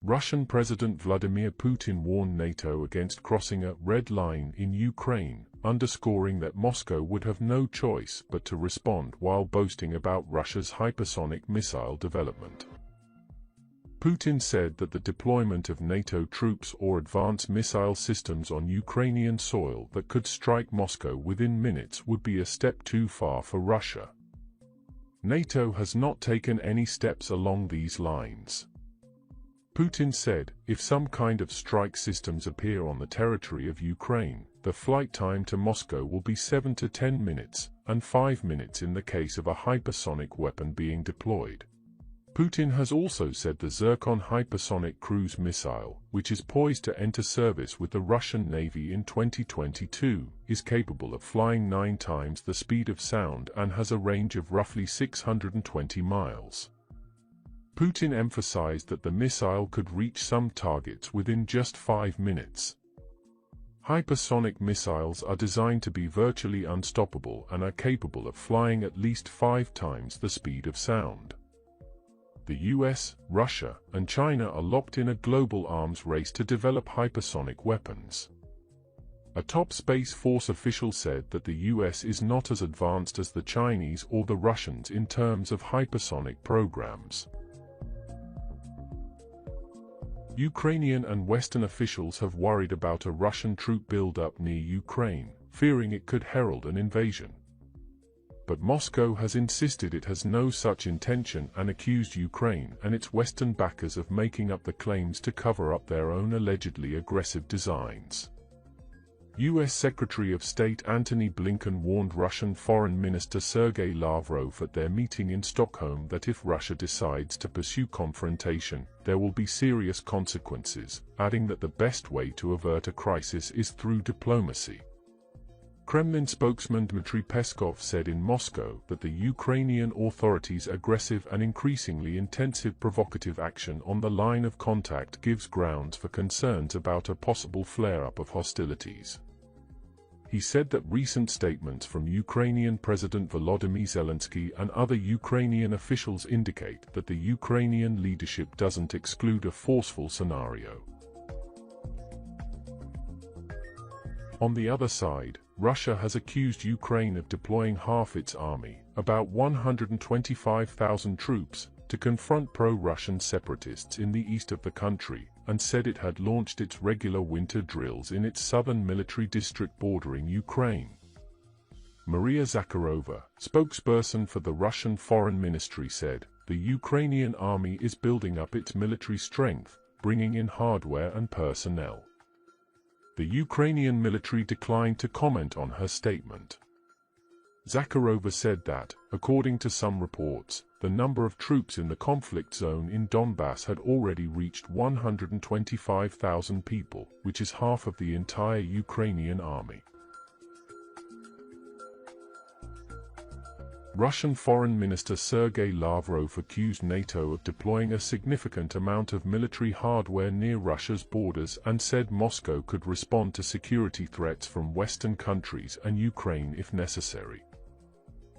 Russian President Vladimir Putin warned NATO against crossing a red line in Ukraine, underscoring that Moscow would have no choice but to respond while boasting about Russia's hypersonic missile development. Putin said that the deployment of NATO troops or advanced missile systems on Ukrainian soil that could strike Moscow within minutes would be a step too far for Russia. NATO has not taken any steps along these lines. Putin said, if some kind of strike systems appear on the territory of Ukraine, the flight time to Moscow will be 7 to 10 minutes, and 5 minutes in the case of a hypersonic weapon being deployed. Putin has also said the Zircon hypersonic cruise missile, which is poised to enter service with the Russian Navy in 2022, is capable of flying 9 times the speed of sound and has a range of roughly 620 miles. Putin emphasized that the missile could reach some targets within just 5 minutes. Hypersonic missiles are designed to be virtually unstoppable and are capable of flying at least 5 times the speed of sound. The US, Russia, and China are locked in a global arms race to develop hypersonic weapons. A top Space Force official said that the US is not as advanced as the Chinese or the Russians in terms of hypersonic programs. Ukrainian and Western officials have worried about a Russian troop buildup near Ukraine, fearing it could herald an invasion. But Moscow has insisted it has no such intention and accused Ukraine and its Western backers of making up the claims to cover up their own allegedly aggressive designs. U.S. Secretary of State Antony Blinken warned Russian Foreign Minister Sergei Lavrov at their meeting in Stockholm that if Russia decides to pursue confrontation, there will be serious consequences, adding that the best way to avert a crisis is through diplomacy. Kremlin spokesman Dmitry Peskov said in Moscow that the Ukrainian authorities' aggressive and increasingly intensive provocative action on the line of contact gives grounds for concerns about a possible flare-up of hostilities. He said that recent statements from Ukrainian President Volodymyr Zelensky and other Ukrainian officials indicate that the Ukrainian leadership doesn't exclude a forceful scenario. On the other side, Russia has accused Ukraine of deploying half its army, about 125,000 troops, to confront pro-Russian separatists in the east of the country, and said it had launched its regular winter drills in its southern military district bordering Ukraine. Maria Zakharova, spokesperson for the Russian Foreign Ministry, said, "The Ukrainian army is building up its military strength, bringing in hardware and personnel." The Ukrainian military declined to comment on her statement. Zakharova said that, according to some reports, the number of troops in the conflict zone in Donbass had already reached 125,000 people, which is half of the entire Ukrainian army. Russian Foreign Minister Sergei Lavrov accused NATO of deploying a significant amount of military hardware near Russia's borders and said Moscow could respond to security threats from Western countries and Ukraine if necessary.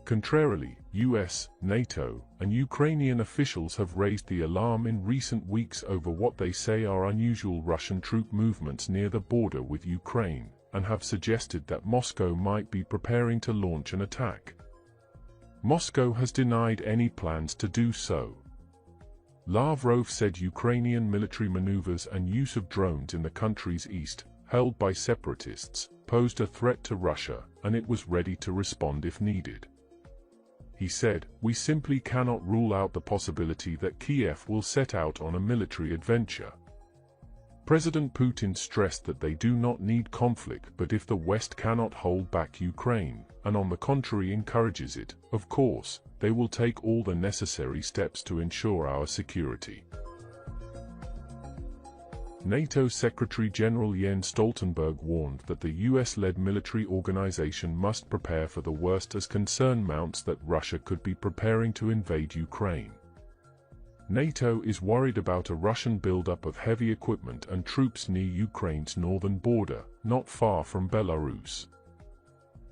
Contrarily, US, NATO, and Ukrainian officials have raised the alarm in recent weeks over what they say are unusual Russian troop movements near the border with Ukraine, and have suggested that Moscow might be preparing to launch an attack. Moscow has denied any plans to do so. Lavrov said Ukrainian military maneuvers and use of drones in the country's east, held by separatists, posed a threat to Russia, and it was ready to respond if needed. He said, "We simply cannot rule out the possibility that Kiev will set out on a military adventure." President Putin stressed that they do not need conflict, but if the West cannot hold back Ukraine, and on the contrary encourages it, of course, they will take all the necessary steps to ensure our security. NATO Secretary-General Jens Stoltenberg warned that the US-led military organization must prepare for the worst as concern mounts that Russia could be preparing to invade Ukraine. NATO is worried about a Russian buildup of heavy equipment and troops near Ukraine's northern border, not far from Belarus.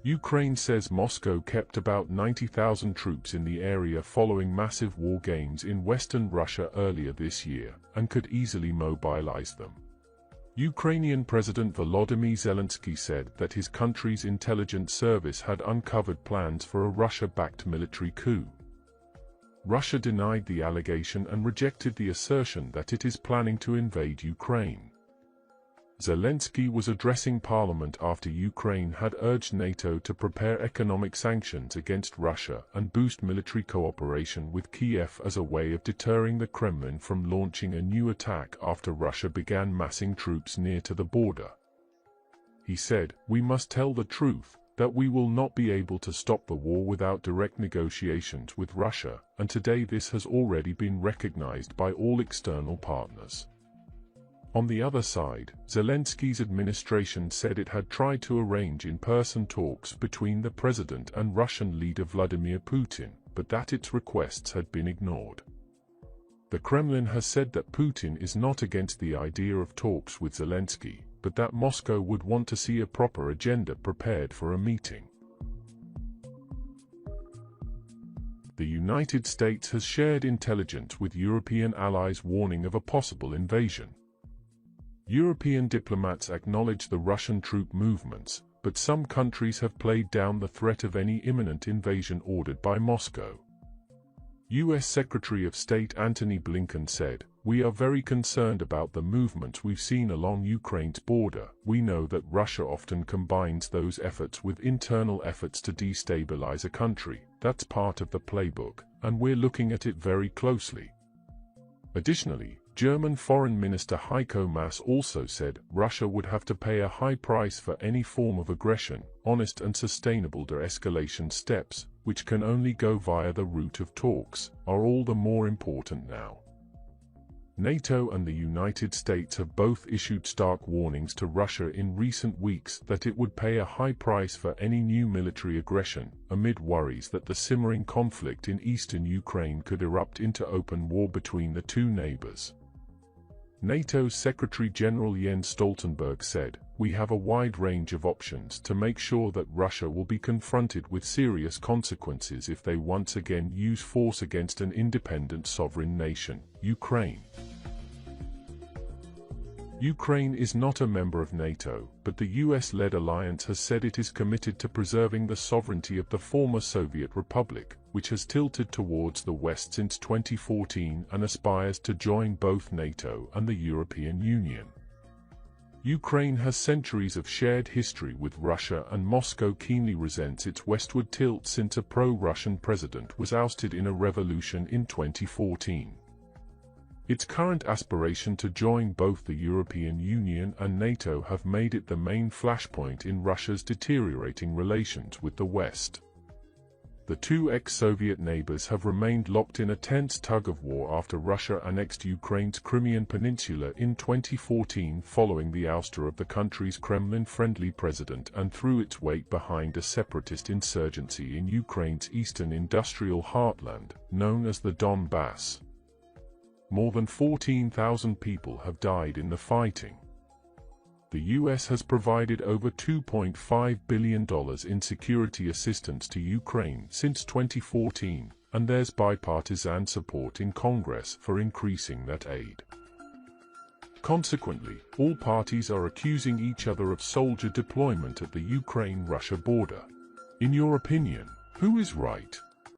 Ukraine says Moscow kept about 90,000 troops in the area following massive war games in western Russia earlier this year, and could easily mobilize them. Ukrainian President Volodymyr Zelensky said that his country's intelligence service had uncovered plans for a Russia-backed military coup. Russia denied the allegation and rejected the assertion that it is planning to invade Ukraine. Zelensky was addressing parliament after Ukraine had urged NATO to prepare economic sanctions against Russia and boost military cooperation with Kiev as a way of deterring the Kremlin from launching a new attack after Russia began massing troops near to the border. He said, "We must tell the truth, that we will not be able to stop the war without direct negotiations with Russia, and today this has already been recognized by all external partners." On the other side, Zelensky's administration said it had tried to arrange in-person talks between the president and Russian leader Vladimir Putin, but that its requests had been ignored. The Kremlin has said that Putin is not against the idea of talks with Zelensky, but that Moscow would want to see a proper agenda prepared for a meeting. The United States has shared intelligence with European allies warning of a possible invasion. European diplomats acknowledge the Russian troop movements, but some countries have played down the threat of any imminent invasion ordered by Moscow. U.S. Secretary of State Antony Blinken said, "We are very concerned about the movements we've seen along Ukraine's border. We know that Russia often combines those efforts with internal efforts to destabilize a country. That's part of the playbook, and we're looking at it very closely." Additionally, German Foreign Minister Heiko Maas also said Russia would have to pay a high price for any form of aggression. Honest and sustainable de-escalation steps, which can only go via the route of talks, are all the more important now. NATO and the United States have both issued stark warnings to Russia in recent weeks that it would pay a high price for any new military aggression, amid worries that the simmering conflict in eastern Ukraine could erupt into open war between the two neighbors. NATO's Secretary-General Jens Stoltenberg said, "We have a wide range of options to make sure that Russia will be confronted with serious consequences if they once again use force against an independent sovereign nation, Ukraine." Ukraine is not a member of NATO, but the US-led alliance has said it is committed to preserving the sovereignty of the former Soviet Republic, which has tilted towards the West since 2014 and aspires to join both NATO and the European Union. Ukraine has centuries of shared history with Russia, and Moscow keenly resents its westward tilt since a pro-Russian president was ousted in a revolution in 2014. Its current aspiration to join both the European Union and NATO have made it the main flashpoint in Russia's deteriorating relations with the West. The two ex-Soviet neighbors have remained locked in a tense tug-of-war after Russia annexed Ukraine's Crimean Peninsula in 2014 following the ouster of the country's Kremlin-friendly president and threw its weight behind a separatist insurgency in Ukraine's eastern industrial heartland, known as the Donbass. More than 14,000 people have died in the fighting. The U.S. has provided over $2.5 billion in security assistance to Ukraine since 2014, and there's bipartisan support in Congress for increasing that aid. Consequently, all parties are accusing each other of soldier deployment at the Ukraine-Russia border. In your opinion, who is right?